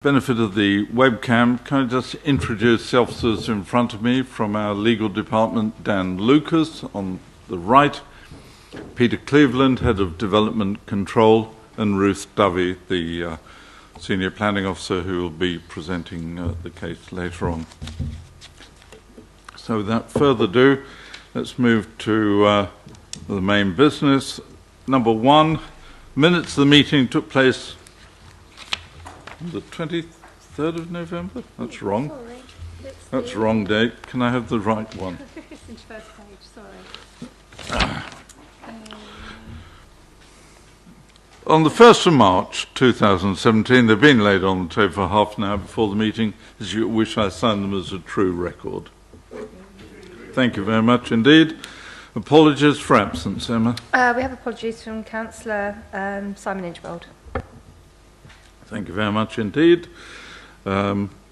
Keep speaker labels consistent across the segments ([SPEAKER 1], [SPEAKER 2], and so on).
[SPEAKER 1] Benefit of the webcam, can I just introduce the officers in front of me? From our legal department, Dan Lucas on the right, Peter Cleveland, Head of Development Control, and Ruth Dovey, the Senior Planning Officer, who will be presenting the case later on. So without further ado, let's move to the main business. Number one, minutes of the meeting took place the 23rd of November? That's wrong.
[SPEAKER 2] Sorry.
[SPEAKER 1] That's the wrong date. Can I have the right one?
[SPEAKER 2] It's the first page, sorry.
[SPEAKER 1] On the 1st of March 2017, they've been laid on the table for half an hour before the meeting. As you wish, I sign them as a true record. Thank you very much indeed. Apologies for absence, Emma.
[SPEAKER 2] We have apologies from Councillor Simon Inchbold.
[SPEAKER 1] Thank you very much indeed.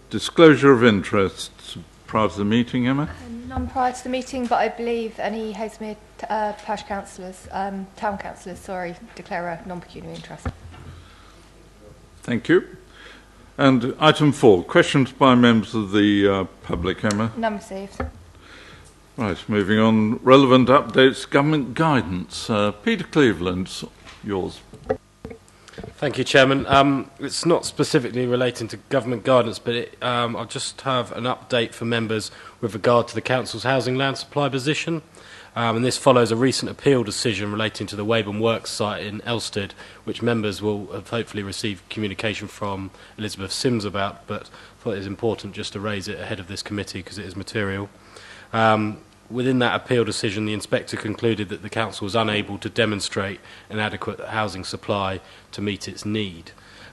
[SPEAKER 1] Disclosure of interests prior to the meeting, Emma?
[SPEAKER 2] None prior to the meeting, but I believe any Haslemere parish councillors, town councillors, declare a non-pecuniary interest.
[SPEAKER 1] Thank you. And item 4, questions by members of the public, Emma?
[SPEAKER 2] None received.
[SPEAKER 1] Right, moving on. Relevant updates, government guidance. Peter Cleveland, yours.
[SPEAKER 3] Thank you, Chairman. It's not specifically relating to government guidance, but I'll just have an update for members with regard to the Council's housing land supply position. And this follows a recent appeal decision relating to the Waverley Works site in Elstead, which members will have hopefully received communication from Elizabeth Sims about, but I thought it was important just to raise it ahead of this committee because it is material. Within that appeal decision, the inspector concluded that the council was unable to demonstrate an adequate housing supply to meet its need.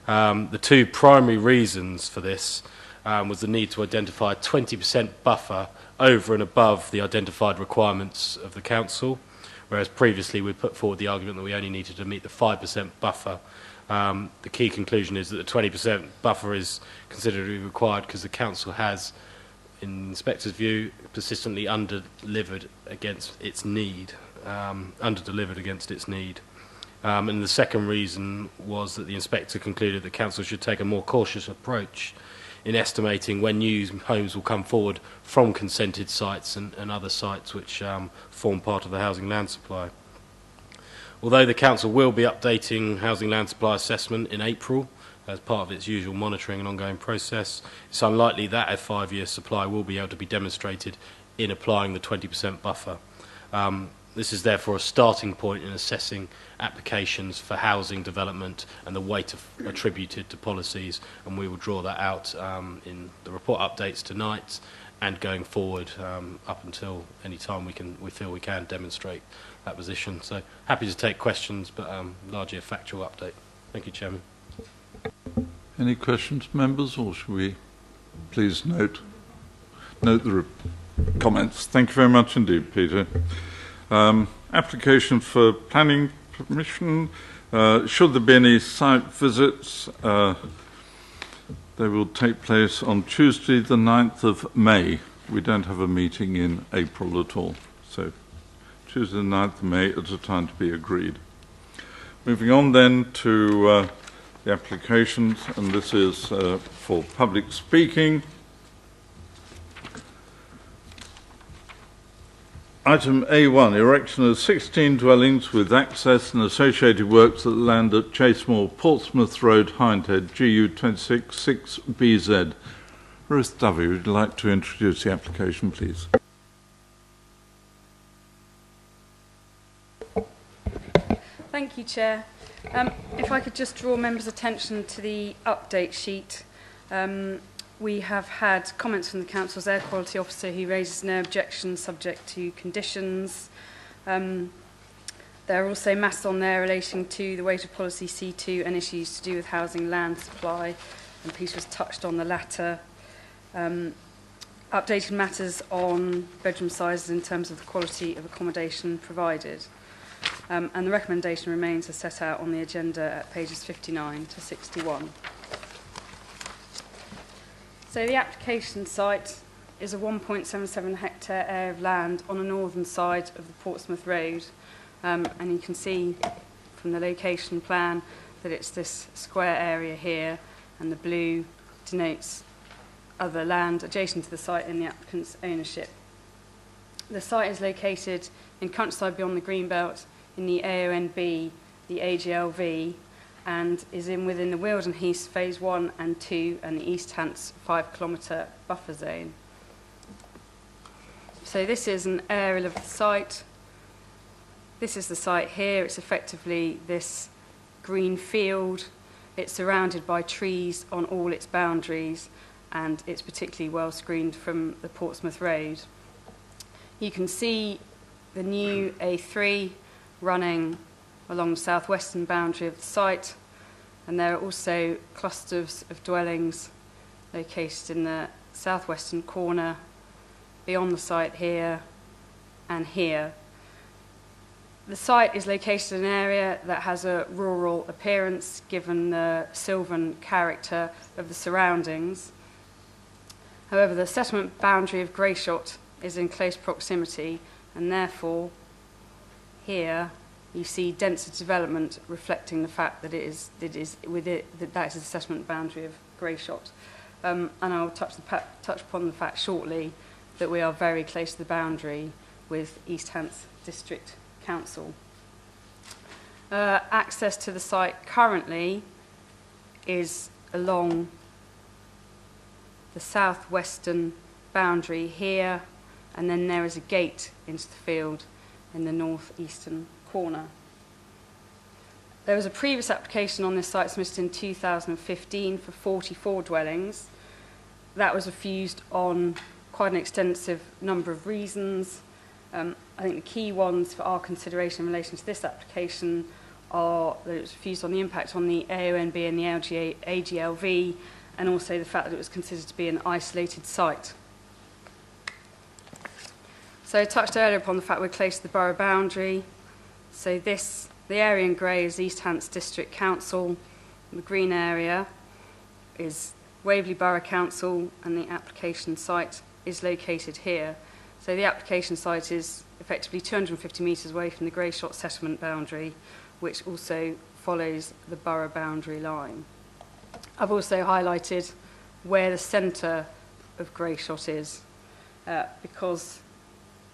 [SPEAKER 3] The two primary reasons for this was the need to identify a 20% buffer over and above the identified requirements of the council, whereas previously we put forward the argument that we only needed to meet the 5% buffer. The key conclusion is that the 20% buffer is considered to be required because the council has, in the inspector's view, persistently under-delivered against its need. And the second reason was that the inspector concluded that council should take a more cautious approach in estimating when new homes will come forward from consented sites and other sites which form part of the housing land supply. Although the council will be updating housing land supply assessment in April, as part of its usual monitoring and ongoing process, it's unlikely that a 5-year supply will be able to be demonstrated in applying the 20% buffer. This is therefore a starting point in assessing applications for housing development and the weight attributed to policies, and we will draw that out in the report updates tonight and going forward up until any time we feel we can demonstrate that position. So happy to take questions, but largely a factual update. Thank you, Chairman.
[SPEAKER 1] Any questions, members, or should we please note the comments? Thank you very much indeed, Peter. Application for planning permission. Should there be any site visits, they will take place on Tuesday the 9th of May. We don't have a meeting in April at all. So Tuesday the 9th of May at a time to be agreed. Moving on then to the applications, and this is for public speaking. Item A1, erection of 16 dwellings with access and associated works at the land at Chasemore, Portsmouth Road, Hindhead, GU 26 6BZ. Ruth Dovey, would you like to introduce the application, please?
[SPEAKER 4] Thank you, Chair. If I could just draw members' attention to the update sheet. We have had comments from the Council's Air Quality Officer who raises no objection subject to conditions. There are also matters on there relating to the weight of policy C2 and issues to do with housing land supply, and Peter has touched on the latter. Updated matters on bedroom sizes in terms of the quality of accommodation provided. And the recommendation remains as set out on the agenda at pages 59 to 61. So the application site is a 1.77 hectare area of land on the northern side of the Portsmouth Road. And you can see from the location plan that it's this square area here, and the blue denotes other land adjacent to the site in the applicant's ownership. The site is located in countryside beyond the Greenbelt in the AONB, the AGLV, and is within the Weald Heath Phase 1 and 2 and the East Hants 5-kilometre buffer zone. So this is an aerial of the site. This is the site here. It's effectively this green field. It's surrounded by trees on all its boundaries, and it's particularly well screened from the Portsmouth Road. You can see the new A3 running along the southwestern boundary of the site, and there are also clusters of dwellings located in the southwestern corner, beyond the site here and here. The site is located in an area that has a rural appearance given the sylvan character of the surroundings. However, the settlement boundary of Greyshot is in close proximity, and therefore here you see denser development reflecting the fact that that is the settlement boundary of Greyshot. And I'll touch upon the fact shortly that we are very close to the boundary with East Hants District Council. Access to the site currently is along the southwestern boundary here, and then there is a gate into the field in the northeastern corner. There was a previous application on this site submitted in 2015 for 44 dwellings. That was refused on quite an extensive number of reasons. I think the key ones for our consideration in relation to this application are that it was refused on the impact on the AONB and the AGLV, and also the fact that it was considered to be an isolated site. So I touched earlier upon the fact we're close to the borough boundary. So the area in grey is East Hants District Council. The green area is Waverley Borough Council, and the application site is located here. So the application site is effectively 250 metres away from the Greyshot settlement boundary, which also follows the borough boundary line. I've also highlighted where the centre of Greyshot is, because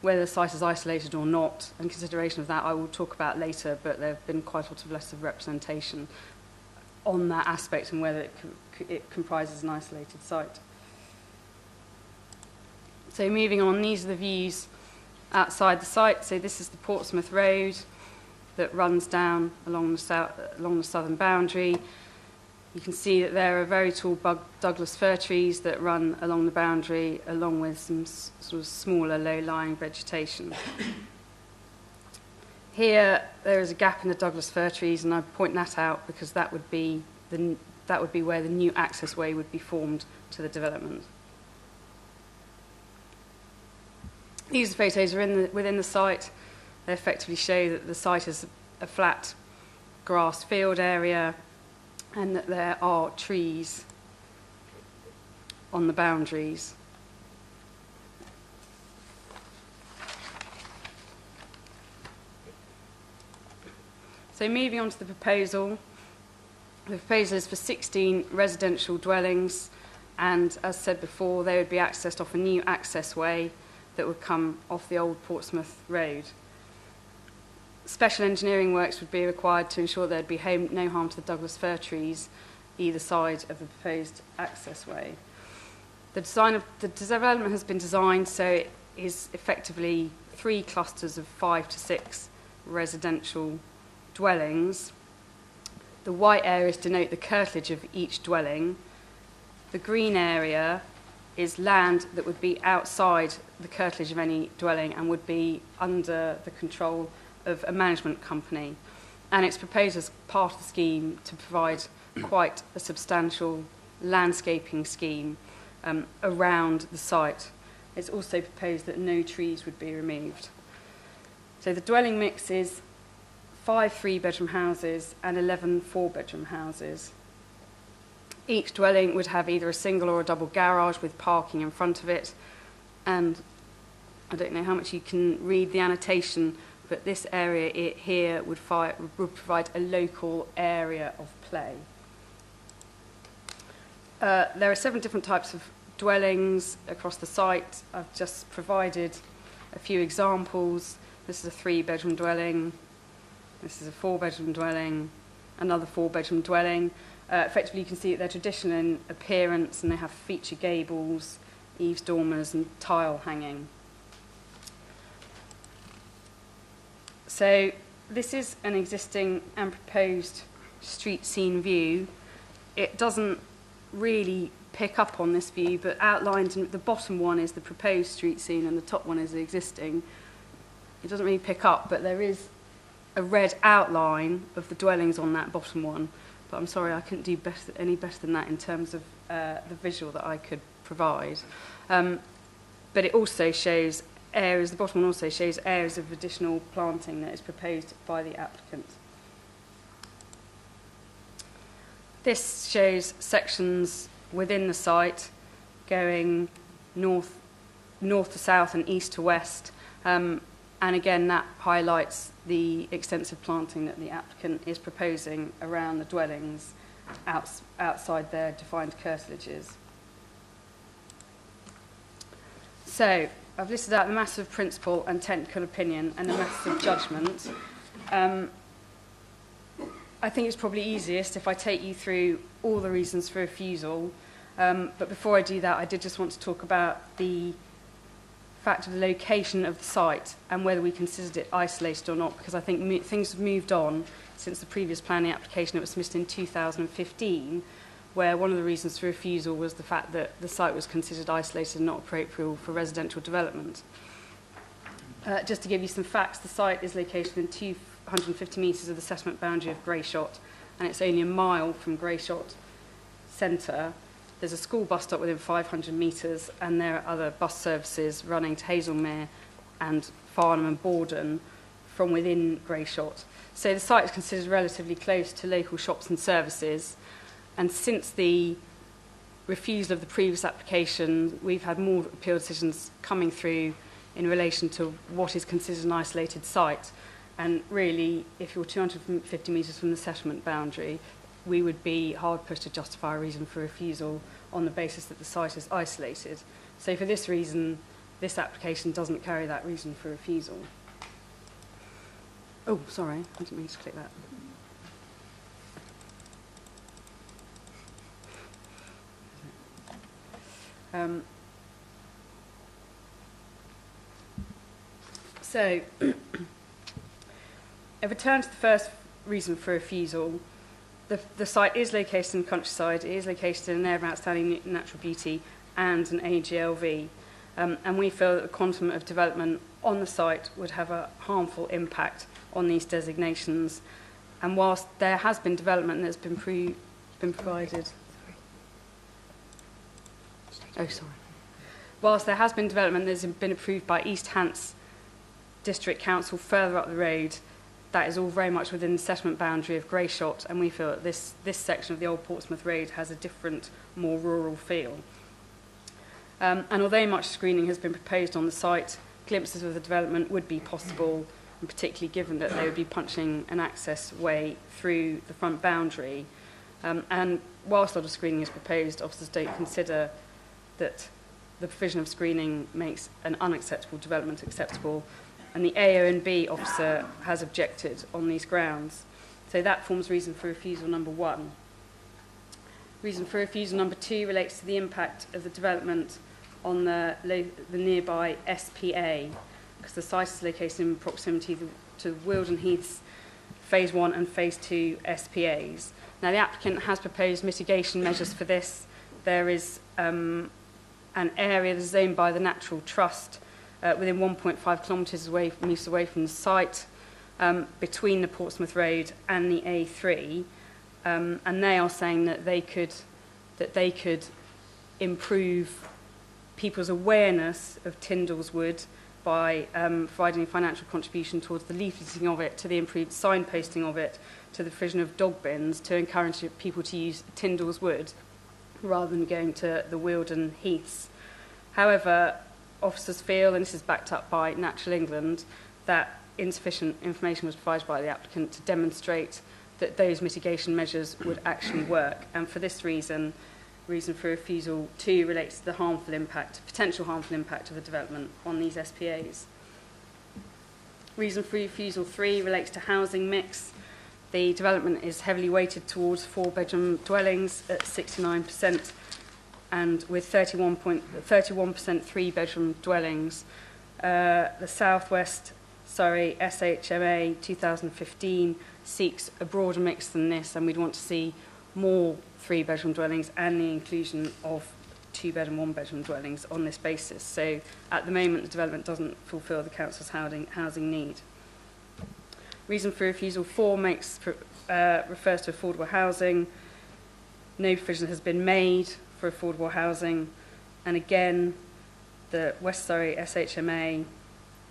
[SPEAKER 4] whether the site is isolated or not, and consideration of that I will talk about later, but there have been quite a lot of letters of representation on that aspect and whether it comprises an isolated site. So moving on, these are the views outside the site. So this is the Portsmouth Road that runs down along the southern boundary. You can see that there are very tall Douglas fir trees that run along the boundary, along with some sort of smaller low-lying vegetation. Here there is a gap in the Douglas fir trees, and I point that out because that would be where the new accessway would be formed to the development. These photos are within the site. They effectively show that the site is a flat grass field area, and that there are trees on the boundaries. So moving on to the proposal. The proposal is for 16 residential dwellings, and as said before, they would be accessed off a new accessway that would come off the old Portsmouth Road. Special engineering works would be required to ensure there would be no harm to the Douglas fir trees either side of the proposed accessway. The development has been designed so it is effectively 3 clusters of 5 to 6 residential dwellings. The white areas denote the curtilage of each dwelling. The green area is land that would be outside the curtilage of any dwelling and would be under the control of a management company, and it's proposed as part of the scheme to provide quite a substantial landscaping scheme around the site. It's also proposed that no trees would be removed. So the dwelling mix is 5 3-bedroom houses and 11 4-bedroom houses. Each dwelling would have either a single or a double garage with parking in front of it, and I don't know how much you can read the annotation, but this area here would provide a local area of play. There are 7 different types of dwellings across the site. I've just provided a few examples. This is a 3-bedroom dwelling. This is a 4-bedroom dwelling. Another 4-bedroom dwelling. Effectively, you can see that they're traditional in appearance, and they have feature gables, eaves dormers, and tile hanging. So this is an existing and proposed street scene view. It doesn't really pick up on this view, but outlined in the bottom one is the proposed street scene and the top one is the existing. It doesn't really pick up, but there is a red outline of the dwellings on that bottom one. But I'm sorry, I couldn't do any better than that in terms of the visual that I could provide. But it also shows areas, the bottom one also shows areas of additional planting that is proposed by the applicant. This shows sections within the site going north to south and east to west. And again, that highlights the extensive planting that the applicant is proposing around the dwellings outside their defined curtilages. So, I've listed out the matters of principle and technical opinion and the matters of judgment. I think it's probably easiest if I take you through all the reasons for refusal. But before I do that, I did just want to talk about the fact of the location of the site and whether we considered it isolated or not, because I think things have moved on since the previous planning application that was submitted in 2015, where one of the reasons for refusal was the fact that the site was considered isolated and not appropriate for residential development. Just to give you some facts, the site is located within 250 metres of the settlement boundary of Greyshot, and it's only a mile from Greyshot centre. There's a school bus stop within 500 metres, and there are other bus services running to Hazelmere and Farnham and Borden from within Greyshot. So the site is considered relatively close to local shops and services, and since the refusal of the previous application, we've had more appeal decisions coming through in relation to what is considered an isolated site. And really, if you're 250 metres from the settlement boundary, we would be hard pushed to justify a reason for refusal on the basis that the site is isolated. So for this reason, this application doesn't carry that reason for refusal. Oh, sorry, I didn't mean to click that. So, if we turn to the first reason for refusal, the site is located in the countryside, it is located in an area of outstanding natural beauty and an AGLV, and we feel that the quantum of development on the site would have a harmful impact on these designations. And whilst there has been development that's been provided... Oh, sorry. Whilst there has been development that's been approved by East Hants District Council further up the road, that is all very much within the settlement boundary of Greyshot, and we feel that this section of the Old Portsmouth Road has a different, more rural feel. And although much screening has been proposed on the site, glimpses of the development would be possible, and particularly given that they would be punching an access way through the front boundary. And whilst a lot of screening is proposed, officers don't consider that the provision of screening makes an unacceptable development acceptable, and the AO&B officer has objected on these grounds. So that forms reason for refusal number 1. Reason for refusal number 2 relates to the impact of the development on the nearby SPA, because the site is located in proximity to Wilden Heath's Phase 1 and Phase 2 SPAs. Now, the applicant has proposed mitigation measures for this. There is an area that is owned by the Natural Trust within 1.5 kilometres away from the site, between the Portsmouth Road and the A3, and they are saying that they could improve people's awareness of Tyndall's Wood by providing a financial contribution towards the leafleting of it, to the improved signposting of it, to the provision of dog bins, to encourage people to use Tyndall's Wood rather than going to the Wilden Heaths. However, officers feel, and this is backed up by Natural England, that insufficient information was provided by the applicant to demonstrate that those mitigation measures would actually work. And for this reason, Reason for refusal 2 relates to the potential harmful impact of the development on these SPAs. Reason for refusal 3 relates to housing mix. The development is heavily weighted towards 4-bedroom dwellings at 69%, and with 31% 3-bedroom dwellings. The Southwest Surrey SHMA 2015 seeks a broader mix than this, and we'd want to see more 3-bedroom dwellings and the inclusion of 2-bed and 1-bedroom dwellings on this basis. So at the moment, the development doesn't fulfil the council's housing need. Reason for refusal 4 refers to affordable housing. No provision has been made for affordable housing, and again, the West Surrey SHMA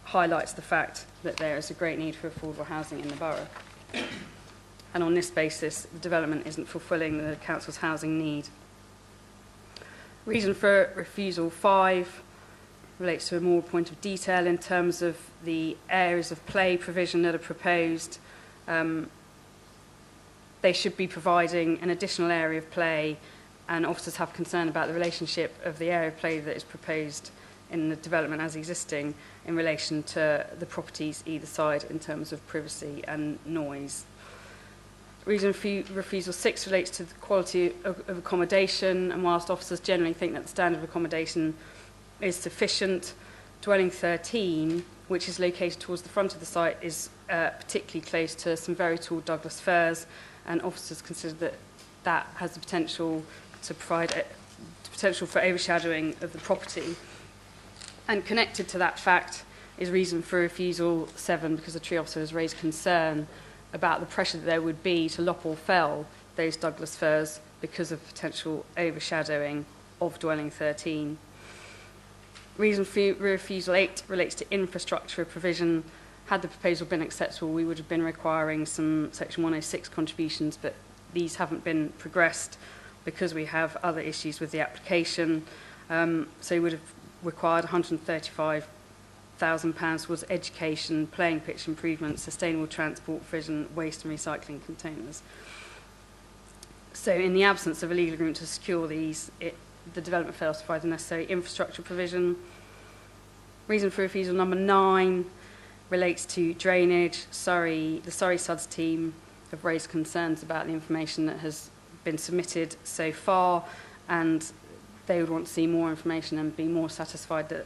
[SPEAKER 4] highlights the fact that there is a great need for affordable housing in the borough. And on this basis, the development isn't fulfilling the council's housing need. Reason for refusal 5 relates to a more point of detail in terms of the areas of play provision that are proposed. They should be providing an additional area of play, and officers have concern about the relationship of the area of play that is proposed in the development as existing in relation to the properties either side in terms of privacy and noise. Reason for refusal 6 relates to the quality of accommodation, and whilst officers generally think that the standard of accommodation is sufficient, dwelling 13, which is located towards the front of the site, is particularly close to some very tall Douglas firs, and officers consider that that has the potential to provide potential for overshadowing of the property. And connected to that fact is reason for refusal 7, because the tree officer has raised concern about the pressure that there would be to lop or fell those Douglas firs because of potential overshadowing of dwelling 13. Reason for refusal 8 relates to infrastructure provision. Had the proposal been acceptable, we would have been requiring some Section 106 contributions, but these haven't been progressed because we have other issues with the application. So we would have required £135,000 towards education, playing pitch improvements, sustainable transport provision, waste and recycling containers. So in the absence of a legal agreement to secure these, the development fails to provide the necessary infrastructure provision. Reason for refusal number 9 relates to drainage. The Surrey SUDS team have raised concerns about the information that has been submitted so far, and they would want to see more information and be more satisfied that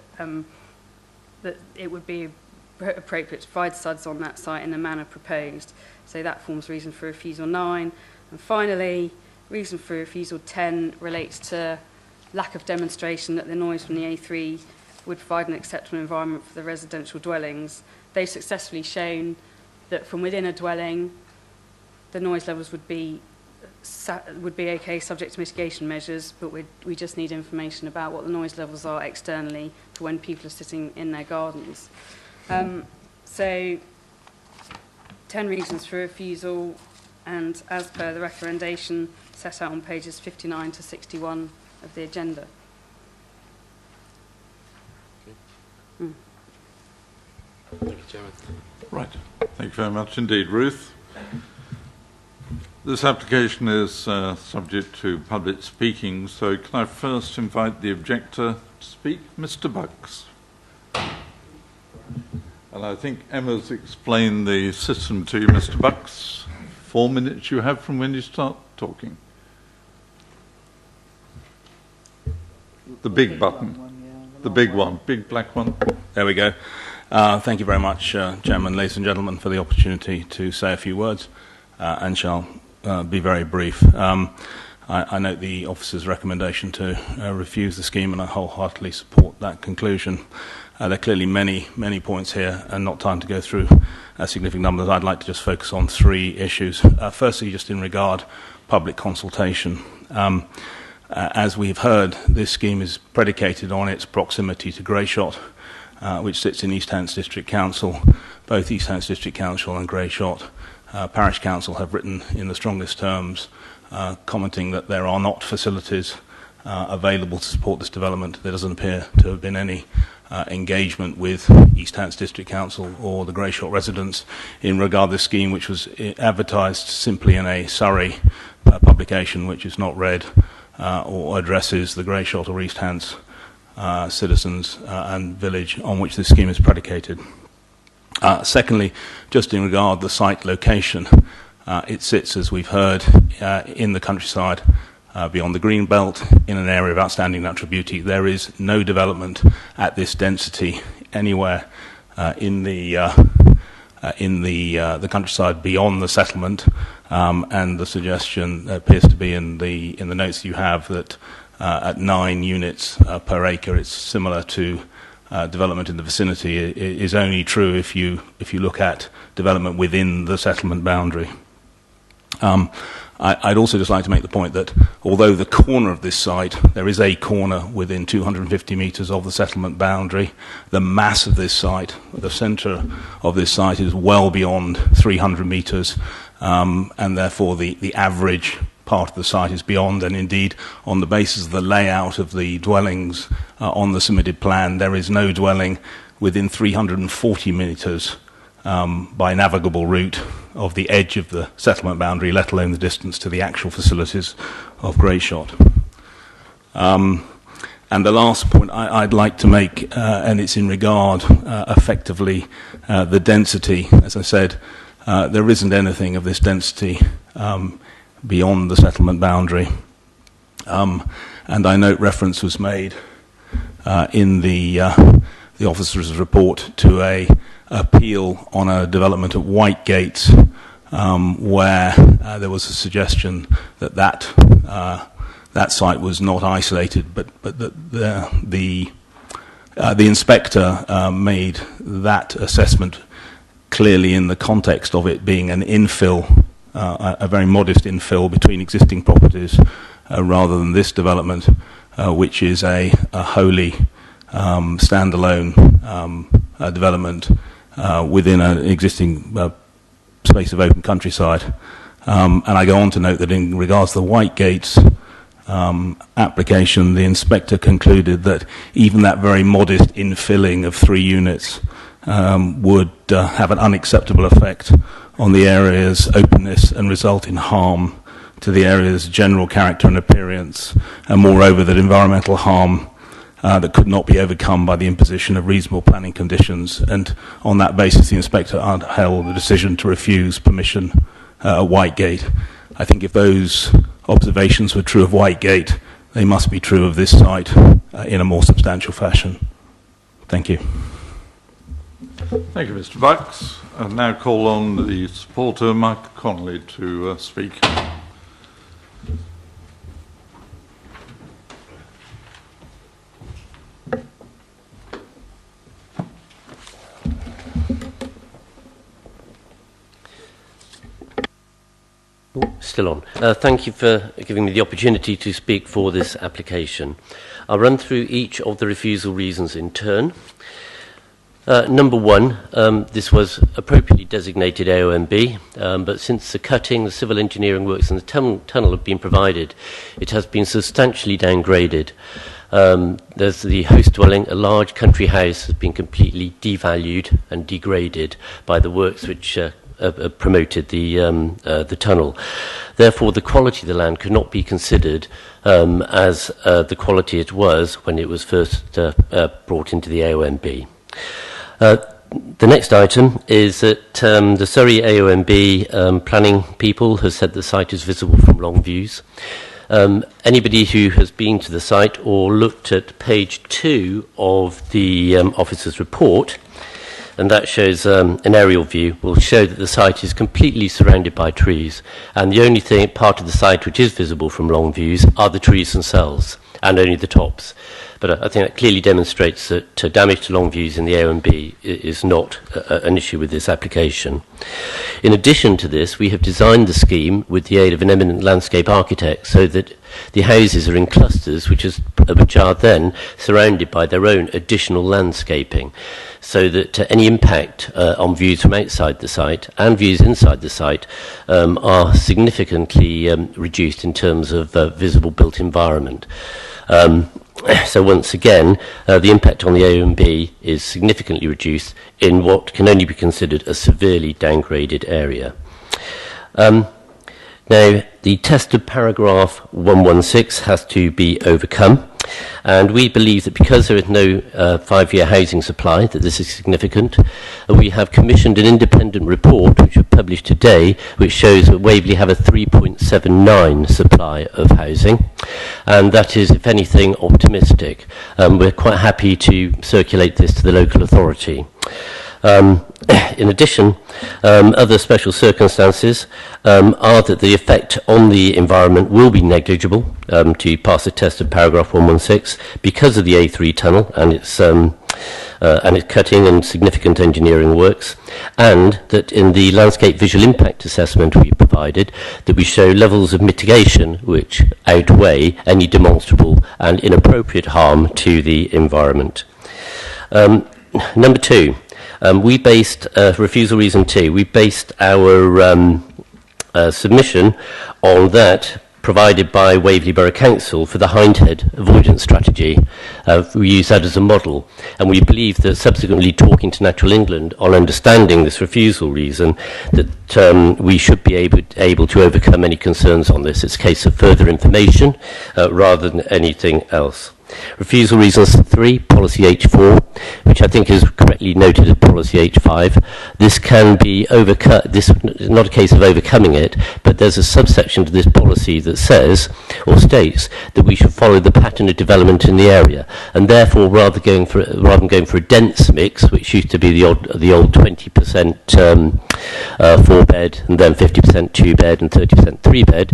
[SPEAKER 4] that it would be appropriate to provide SUDS on that site in the manner proposed. So that forms reason for refusal 9. And finally, reason for refusal 10 relates to lack of demonstration that the noise from the A3 would provide an acceptable environment for the residential dwellings. They've successfully shown that from within a dwelling, the noise levels would be okay, subject to mitigation measures, but we just need information about what the noise levels are externally for when people are sitting in their gardens. So 10 reasons for refusal, and as per the recommendation set out on pages 59 to 61 of the agenda.
[SPEAKER 3] Thank you, Chairman.
[SPEAKER 1] Right. Thank you very much indeed, Ruth. This application is subject to public speaking, so can I first invite the objector to speak, Mr. Bucks? And I think Emma's explained the system to you, Mr. Bucks. 4 minutes you have from when you start talking. The big button. The big one, big black one.
[SPEAKER 5] There we go. Thank you very much, Chairman, ladies and gentlemen, for the opportunity to say a few words, and shall be very brief. I note the officer's recommendation to refuse the scheme, and I wholeheartedly support that conclusion. There are clearly many points here, and not time to go through significant numbers. I'd like to just focus on 3 issues. Firstly, just in regard public consultation. As we've heard, this scheme is predicated on its proximity to Greyshot, which sits in East Hants District Council. Both East Hants District Council and Greyshot Parish Council have written in the strongest terms, commenting that there are not facilities available to support this development. There doesn't appear to have been any engagement with East Hants District Council or the Greyshot residents in regard to this scheme, which was advertised simply in a Surrey publication, which is not read or addresses the Greyshot or East Hants citizens and village on which this scheme is predicated. Secondly, just in regard to the site location, it sits, as we've heard, in the countryside, beyond the green belt, in an area of outstanding natural beauty. There is no development at this density anywhere in the countryside beyond the settlement, and the suggestion appears to be in the notes you have that at 9 units per acre, it's similar to development in the vicinity. It is only true if you look at development within the settlement boundary. I'd also just like to make the point that although the corner of this site, there is a corner within 250 metres of the settlement boundary, the mass of this site, the centre of this site, is well beyond 300 metres, and therefore the average part of the site is beyond, and indeed on the basis of the layout of the dwellings on the submitted plan, there is no dwelling within 340 metres by navigable route of the edge of the settlement boundary, let alone the distance to the actual facilities of Greyshot. And the last point I'd like to make, and it's in regard effectively the density. As I said, there isn't anything of this density beyond the settlement boundary. And I note reference was made in the officer's report to a appeal on a development at Whitegates, where there was a suggestion that that site was not isolated, but the inspector made that assessment clearly in the context of it being an infill, a very modest infill between existing properties, rather than this development, which is a wholly standalone development within an existing space of open countryside. And I go on to note that in regards to the Whitegates application, the inspector concluded that even that very modest infilling of 3 units would have an unacceptable effect on the area's openness and result in harm to the area's general character and appearance, and moreover that environmental harm that could not be overcome by the imposition of reasonable planning conditions. And on that basis, the inspector upheld the decision to refuse permission at Whitegate. I think if those observations were true of Whitegate, they must be true of this site in a more substantial fashion. Thank you.
[SPEAKER 1] Thank you, Mr. Bucks. I now call on the supporter, Mike Connolly, to speak.
[SPEAKER 6] Still on. Thank you for giving me the opportunity to speak for this application. I'll run through each of the refusal reasons in turn. Number 1, this was appropriately designated AONB, but since the cutting, the civil engineering works and the tunnel have been provided, it has been substantially downgraded. There's the host dwelling, a large country house, has been completely devalued and degraded by the works which promoted the tunnel. Therefore, the quality of the land could not be considered as the quality it was when it was first brought into the AONB. The next item is that the Surrey AONB planning people has said the site is visible from long views. Anybody who has been to the site or looked at page 2 of the officer's report, and that shows an aerial view, will show that the site is completely surrounded by trees, and the only part of the site which is visible from long views are the trees themselves, and only the tops. But I think that clearly demonstrates that damage to long views in the AONB is not an issue with this application. In addition to this, we have designed the scheme with the aid of an eminent landscape architect so that the houses are in clusters which are then surrounded by their own additional landscaping, so that any impact on views from outside the site and views inside the site are significantly reduced in terms of visible built environment. So once again, the impact on the AONB is significantly reduced in what can only be considered a severely downgraded area. Now, the test of paragraph 116 has to be overcome, and we believe that because there is no 5-year housing supply, that this is significant. We have commissioned an independent report, which was published today, which shows that Waverley have a 3.79 supply of housing, and that is, if anything, optimistic. We're quite happy to circulate this to the local authority. In addition, other special circumstances are that the effect on the environment will be negligible to pass the test of paragraph 116 because of the A3 tunnel and its cutting and significant engineering works, and that in the landscape visual impact assessment we provided, that we show levels of mitigation which outweigh any demonstrable and inappropriate harm to the environment. Number 2. We based, refusal reason 2, we based our submission on that provided by Waverley Borough Council for the hindhead avoidance strategy. We use that as a model, and we believe that subsequently talking to Natural England on understanding this refusal reason, that we should be able to overcome any concerns on this. It's a case of further information rather than anything else. Refusal reasons 3, policy H4, which I think is correctly noted as policy H5. This can be overcut. This is not a case of overcoming it, but there's a subsection to this policy that says or states that we should follow the pattern of development in the area, and therefore rather than going for a dense mix, which used to be the old 20% 4-bed and then 50% 2-bed and 30% 3-bed,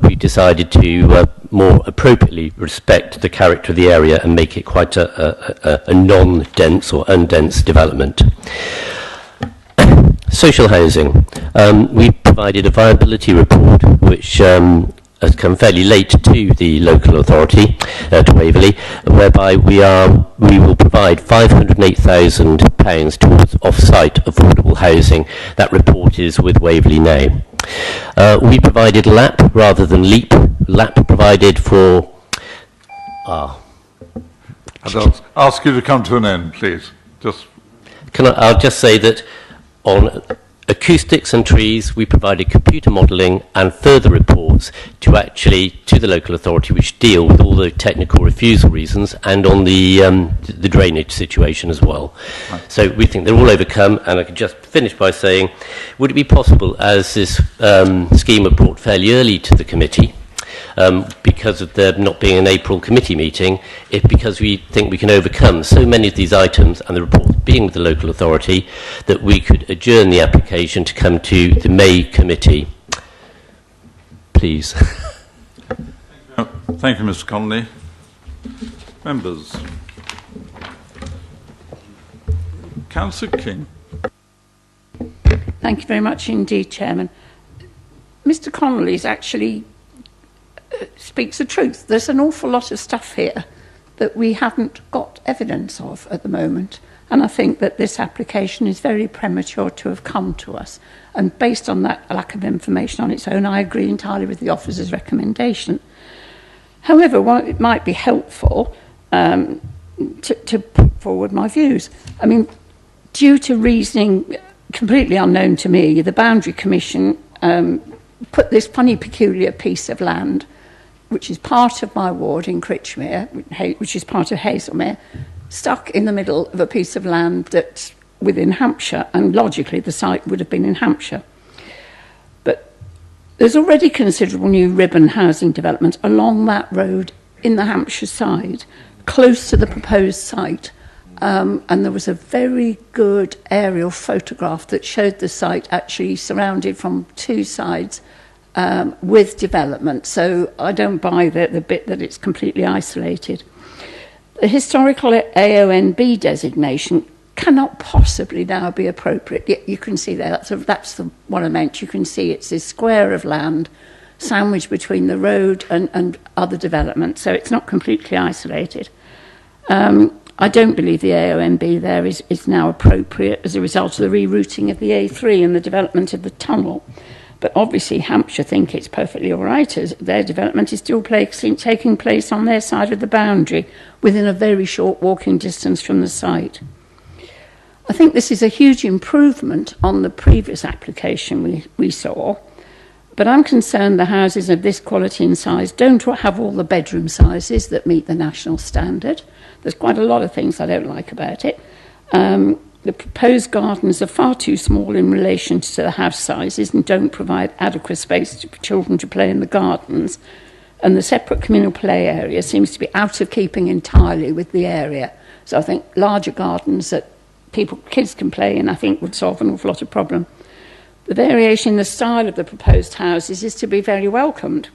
[SPEAKER 6] we decided to more appropriately respect the character of the area and make it quite a non-dense or undense development. Social housing. We provided a viability report which has come fairly late to the local authority, to Waverley, whereby we will provide £508,000 towards off-site affordable housing. That report is with Waverley now. We provided LAP rather than LEAP. LAP provided for...
[SPEAKER 1] I'll ask you to come to an end, please.
[SPEAKER 6] I'll just say that on acoustics and trees, we provided computer modelling and further reports to the local authority, which deal with all the technical refusal reasons and on the drainage situation as well. Right. So we think they're all overcome, and I could just finish by saying, would it be possible, as this scheme was brought fairly early to the committee, because of there not being an April committee meeting, because we think we can overcome so many of these items and the reports being with the local authority, that we could adjourn the application to come to the May committee. Please.
[SPEAKER 1] Thank you, Mr. Connolly. Members. Councillor King.
[SPEAKER 7] Thank you very much indeed, Chairman. Mr. Connolly's actually speaks the truth. There's an awful lot of stuff here that we haven't got evidence of at the moment, and I think that this application is very premature to have come to us, and based on that lack of information on its own, I agree entirely with the officer's recommendation. However, while it might be helpful to put forward my views, I mean, due to reasoning completely unknown to me, the Boundary Commission put this funny peculiar piece of land, which is part of my ward in Critchmere, which is part of Hazelmere, stuck in the middle of a piece of land that's within Hampshire, and logically the site would have been in Hampshire. But there's already considerable new ribbon housing development along that road in the Hampshire side, close to the proposed site, and there was a very good aerial photograph that showed the site actually surrounded from two sides with development, so I don't buy the bit that it's completely isolated. The historical AONB designation cannot possibly now be appropriate. You can see there, that's what I meant. You can see it's this square of land sandwiched between the road and other development, so it's not completely isolated. I don't believe the AONB there is now appropriate as a result of the rerouting of the A3 and the development of the tunnel. But obviously Hampshire think it's perfectly all right as their development is still taking place on their side of the boundary within a very short walking distance from the site. I think this is a huge improvement on the previous application we saw. But I'm concerned the houses of this quality and size don't have all the bedroom sizes that meet the national standard. There's quite a lot of things I don't like about it. The proposed gardens are far too small in relation to the house sizes and don't provide adequate space for children to play in the gardens. And the separate communal play area seems to be out of keeping entirely with the area. So I think larger gardens that kids can play in, I think, would solve an awful lot of problem. The variation in the style of the proposed houses is to be very welcomed,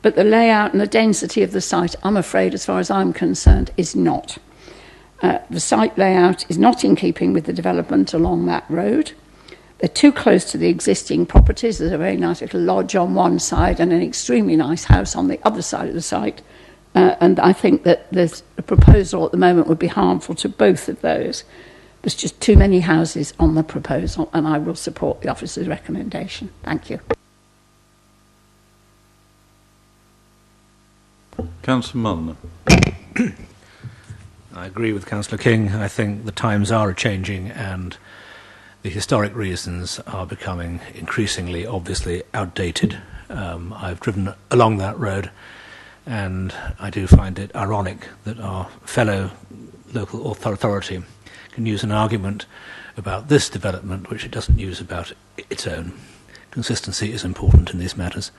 [SPEAKER 7] but the layout and the density of the site, I'm afraid, as far as I'm concerned, is not. The site layout is not in keeping with the development along that road. They're too close to the existing properties. There's a very nice little lodge on one side and an extremely nice house on the other side of the site. And I think that the proposal at the moment would be harmful to both of those. There's just too many houses on the proposal, and I will support the officer's recommendation. Thank you.
[SPEAKER 1] Councillor Mulliner.
[SPEAKER 8] I agree with Councillor King. I think the times are changing and the historic reasons are becoming increasingly obviously outdated. I've driven along that road and I do find it ironic that our fellow local authority can use an argument about this development which it doesn't use about its own. Consistency is important in these matters.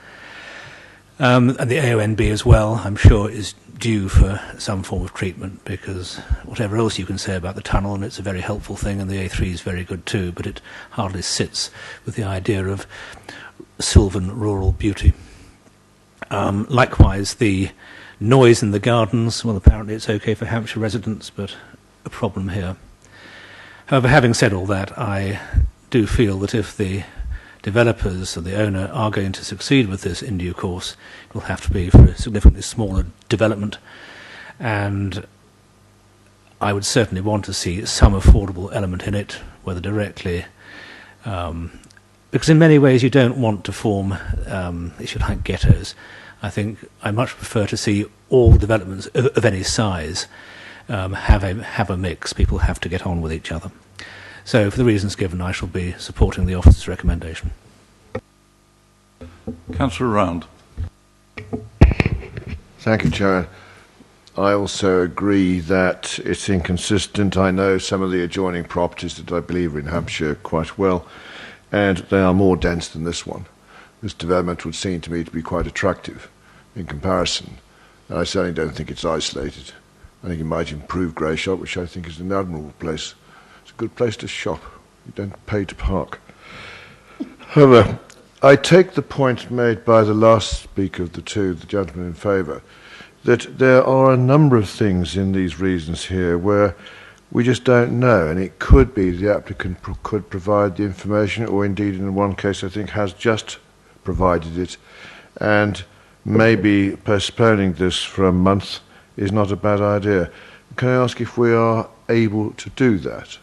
[SPEAKER 8] And the AONB as well, I'm sure, is due for some form of treatment, because whatever else you can say about the tunnel, and it's a very helpful thing, and the A3 is very good too, but it hardly sits with the idea of sylvan rural beauty. Likewise, the noise in the gardens, well, apparently it's okay for Hampshire residents, but a problem here. However, having said all that, I do feel that if the developers or the owner are going to succeed with this in due course, it will have to be for a significantly smaller development, and I would certainly want to see some affordable element in it, whether directly, because in many ways you don't want to form, if you like, ghettos. I think I much prefer to see all developments of any size have a mix. People have to get on with each other. So, for the reasons given, I shall be supporting the officer's recommendation.
[SPEAKER 1] Councillor Round.
[SPEAKER 9] Thank you, Chair. I also agree that it's inconsistent. I know some of the adjoining properties that I believe are in Hampshire quite well, and they are more dense than this one. This development would seem to me to be quite attractive in comparison. And I certainly don't think it's isolated. I think it might improve Greyshot, which I think is an admirable place. It's a good place to shop. You don't pay to park. However, I take the point made by the last speaker of the two, the gentleman in favour, that there are a number of things in these reasons here where we just don't know, and it could be the applicant could provide the information, or indeed in one case I think has just provided it, and maybe postponing this for a month is not a bad idea. Can I ask if we are able to do that?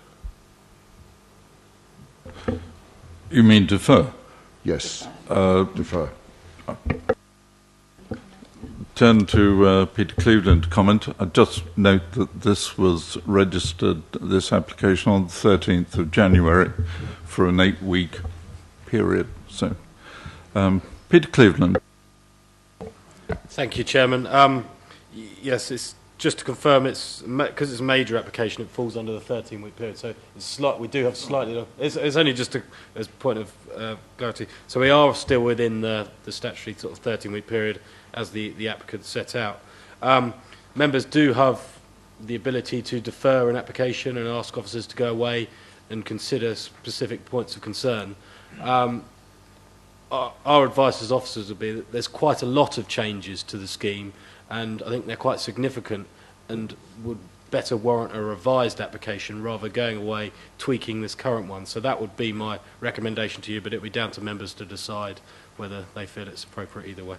[SPEAKER 1] You mean defer?
[SPEAKER 9] Yes, defer.
[SPEAKER 1] Turn to Peter Cleveland to comment. I just note that this was registered, this application, on the 13th of January for an 8-week period. So, Peter Cleveland.
[SPEAKER 3] Thank you, Chairman. Yes, it's just to confirm, it's because it's a major application, it falls under the 13-week period. So it's we do have slightly long. It's only just as a point of clarity. So we are still within the statutory sort of 13-week period as the applicant set out. Members do have the ability to defer an application and ask officers to go away and consider specific points of concern. Our advice as officers would be that there's quite a lot of changes to the scheme, and I think they're quite significant and would better warrant a revised application rather than going away tweaking this current one. So that would be my recommendation to you, but it would be down to members to decide whether they feel it's appropriate either way.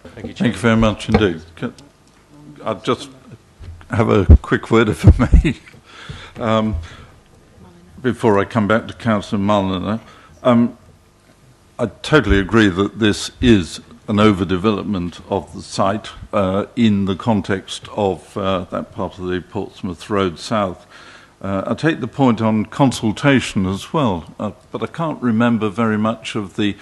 [SPEAKER 3] Thank you, Chairman.
[SPEAKER 1] Thank you very much indeed. I'll just have a quick word, if I may, before I come back to Councillor Mulliner. I totally agree that this is an overdevelopment of the site in the context of that part of the Portsmouth Road South. I take the point on consultation as well, but I can't remember very much of the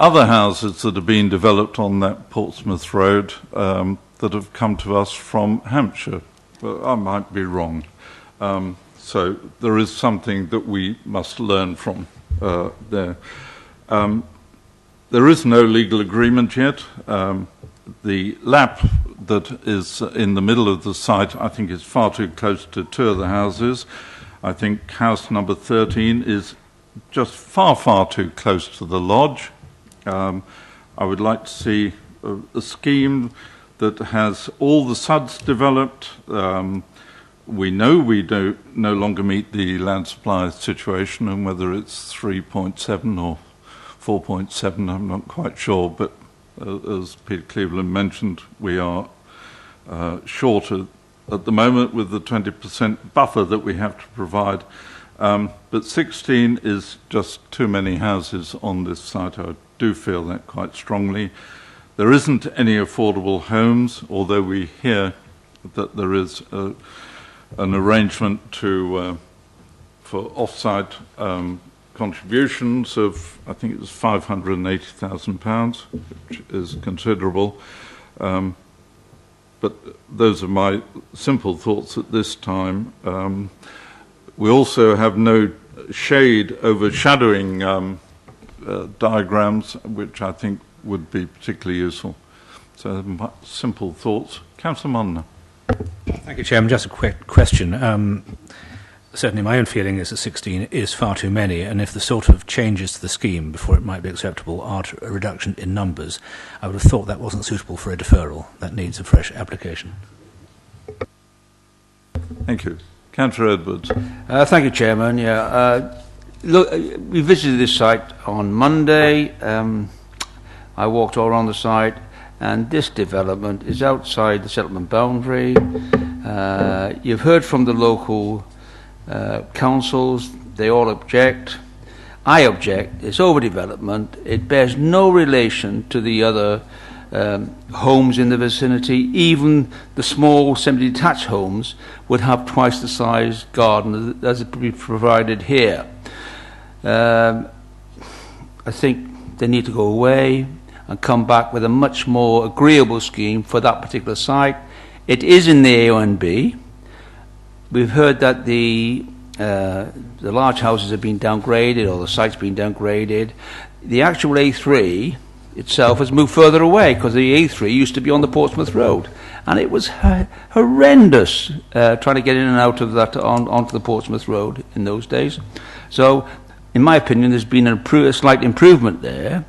[SPEAKER 1] other houses that are being developed on that Portsmouth Road that have come to us from Hampshire. Well, I might be wrong. So there is something that we must learn from there. There is no legal agreement yet. The lap that is in the middle of the site, I think, is far too close to two of the houses. I think house number 13 is just far, far too close to the lodge. I would like to see a scheme that has all the SUDs developed. We know we do no longer meet the land supply situation, and whether it's 3.7 or 4.7, I'm not quite sure, but as Peter Cleveland mentioned, we are short at the moment with the 20% buffer that we have to provide. But 16 is just too many houses on this site. I do feel that quite strongly. There isn't any affordable homes, although we hear that there is an arrangement to for off-site contributions of, I think it was £580,000, which is considerable. But those are my simple thoughts at this time. We also have no shade overshadowing diagrams, which I think would be particularly useful. So my simple thoughts. Councillor Munner.
[SPEAKER 8] Thank you, Chairman. Just a quick question. Certainly my own feeling is that 16 is far too many, and if the sort of changes to the scheme before it might be acceptable are a reduction in numbers, I would have thought that wasn't suitable for a deferral. That needs a fresh application.
[SPEAKER 1] Thank you. Councillor Edwards.
[SPEAKER 10] Thank you, Chairman. Look, we visited this site on Monday. I walked all around the site, and this development is outside the settlement boundary. You've heard from the local councils. They all object. I object. It's overdevelopment. It bears no relation to the other homes in the vicinity. Even the small semi-detached homes would have twice the size garden as it be provided here. I think they need to go away and come back with a much more agreeable scheme for that particular site. It is in the AONB. We've heard that the large houses have been downgraded, or the site's been downgraded. The actual A3 itself has moved further away, because the A3 used to be on the Portsmouth Road, and it was horrendous trying to get in and out of that onto the Portsmouth Road in those days. So, in my opinion, there's been a slight improvement there.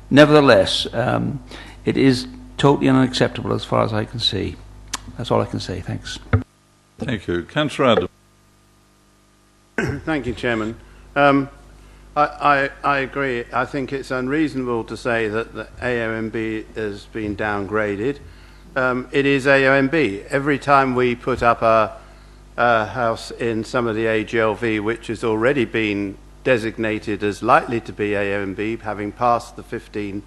[SPEAKER 10] Nevertheless, it is totally unacceptable as far as I can see. That's all I can say. Thanks.
[SPEAKER 1] Thank you. Councillor Adam.
[SPEAKER 11] Thank you, Chairman. I agree. I think it's unreasonable to say that the AONB has been downgraded. It is AONB. Every time we put up a house in some of the AGLV, which has already been designated as likely to be AONB, having passed the 15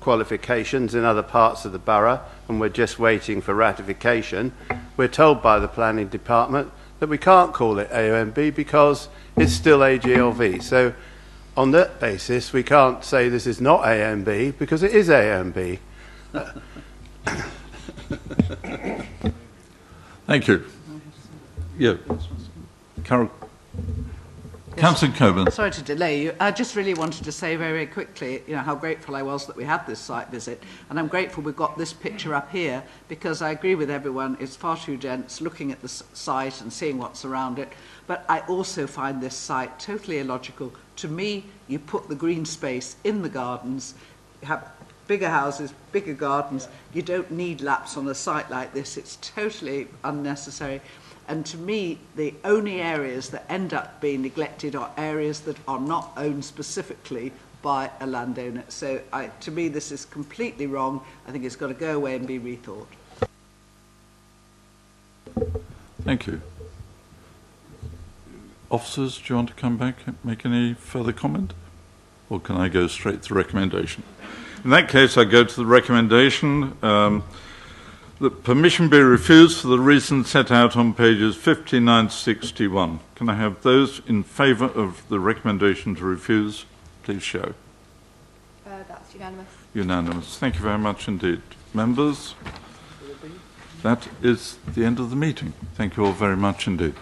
[SPEAKER 11] qualifications in other parts of the borough, and we're just waiting for ratification, we're told by the planning department that we can't call it AONB because it's still AGLV. So on that basis, we can't say this is not AONB because it is AONB.
[SPEAKER 1] Thank you. Yeah. Carol. Councillor Coburn.
[SPEAKER 12] Sorry to delay you. I just really wanted to say very, very quickly, how grateful I was that we had this site visit, and I'm grateful we've got this picture up here, because I agree with everyone, it's far too dense looking at the site and seeing what's around it, but I also find this site totally illogical. To me, you put the green space in the gardens, you have bigger houses, bigger gardens, you don't need laps on a site like this, it's totally unnecessary. And to me, the only areas that end up being neglected are areas that are not owned specifically by a landowner. So to me, this is completely wrong. I think it's got to go away and be rethought.
[SPEAKER 1] Thank you. Officers, do you want to come back and make any further comment? Or can I go straight to the recommendation? In that case, I go to the recommendation. That permission be refused for the reasons set out on pages 59 to 61. Can I have those in favour of the recommendation to refuse? Please show.
[SPEAKER 2] That's unanimous.
[SPEAKER 1] Unanimous. Thank you very much indeed. Members, that is the end of the meeting. Thank you all very much indeed.